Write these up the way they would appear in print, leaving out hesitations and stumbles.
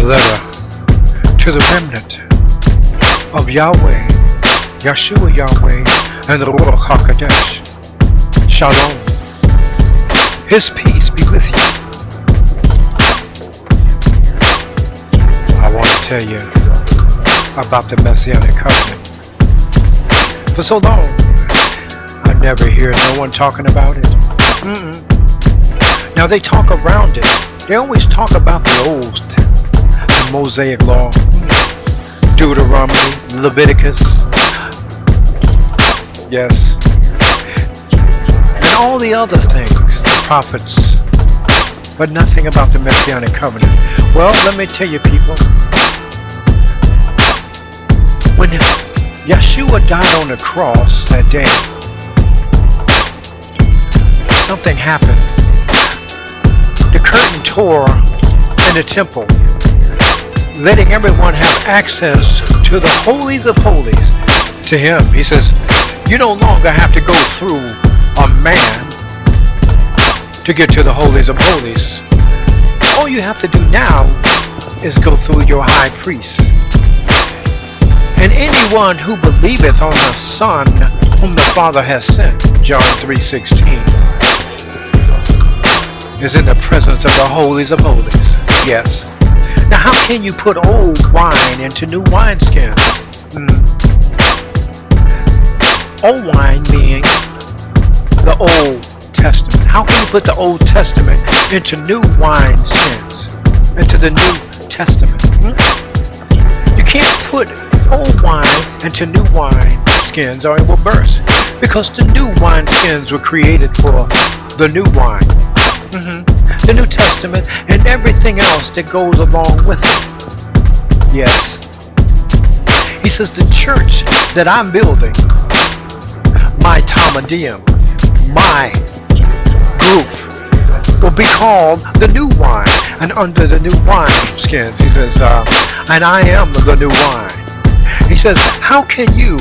A letter to the remnant of Yahweh, Yeshua Yahweh, and the Ruach HaKodesh. Shalom. His peace be with you. I want to tell you about the Messianic covenant. For so long, I never hear no one talking about it. Now they talk around it. They always talk about the old, the Mosaic law, Deuteronomy, Leviticus, yes, and all the other things, the prophets, but nothing about the Messianic covenant. Well, let me tell you, people, when Yeshua died on the cross that day, something happened. The curtain tore in the temple, letting everyone have access to the holies of holies to him. He says, you no longer have to go through a man to get to the holies of holies. All you have to do now is go through your high priest. And anyone who believeth on the Son whom the Father has sent, John 3:16, is in the presence of the holies of holies. Yes. Now how can you put old wine into new wineskins? Old wine being the Old Testament. How can you put the Old Testament into new wineskins? Into the New Testament? You can't put old wine into new wineskins or it will burst. Because the new wineskins were created for the new wine. The New Testament and everything else that goes along with it. Yes. He says the church that I'm building, my Talmudim, my group, will be called the new wine. And under the new wine skins, he says, and I am the new wine. He says, how can you,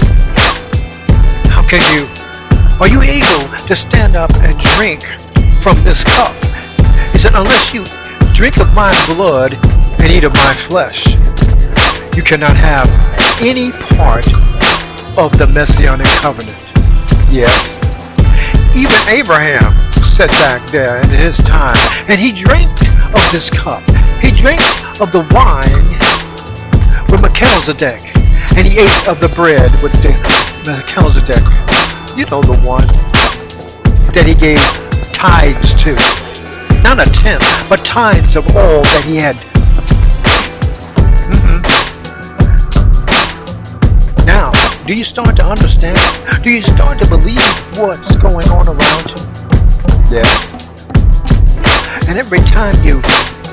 are you able to stand up and drink from this cup? He said, unless you drink of my blood and eat of my flesh, you cannot have any part of the Messianic covenant. Yes. Even Abraham sat back there in his time and he drank of this cup. He drank of the wine with Melchizedek, and he ate of the bread with Melchizedek. You know, the one that he gave tithes to. Not a tenth, but tithes of all that he had. Now, do you start to understand? Do you start to believe what's going on around you? Yes. And every time you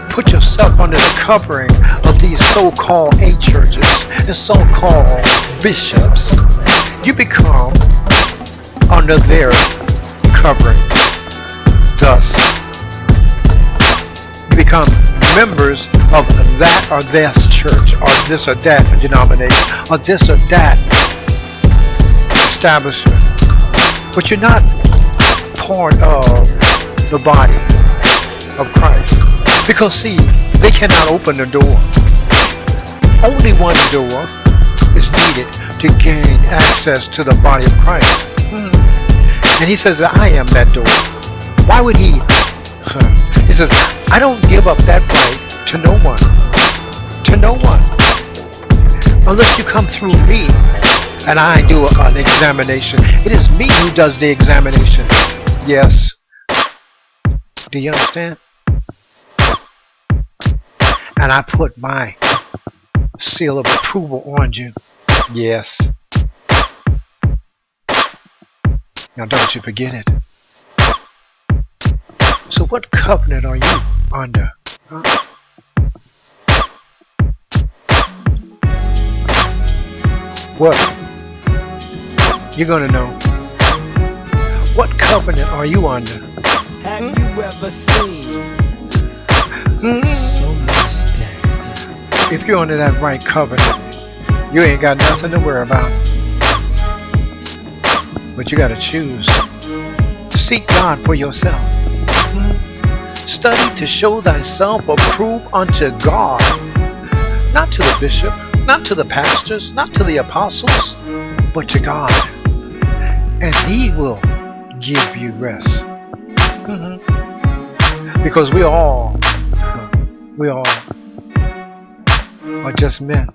put yourself under the covering of these so-called churches and so-called bishops, you become under their covering. Thus, you become members of that or this church, or this or that denomination, or this or that establishment. But you're not part of the body of Christ. Because see, they cannot open the door. Only one door is needed to gain access to the body of Christ. And he says that I am that door. Why would he? He says, I don't give up that right to no one. To no one. Unless you come through me and I do an examination. It is me who does the examination. Yes. Do you understand? And I put my seal of approval on you. Yes. Now don't you forget it. So what covenant are you under? Huh? What? You're gonna know. What covenant are you under? Have you ever seen so much death? If you're under that right covenant, you ain't got nothing to worry about. But you gotta choose. Seek God for yourself. Study to show thyself approved unto God, not to the bishop, not to the pastors, not to the apostles, but to God. And He will give you rest. Because we all are just men.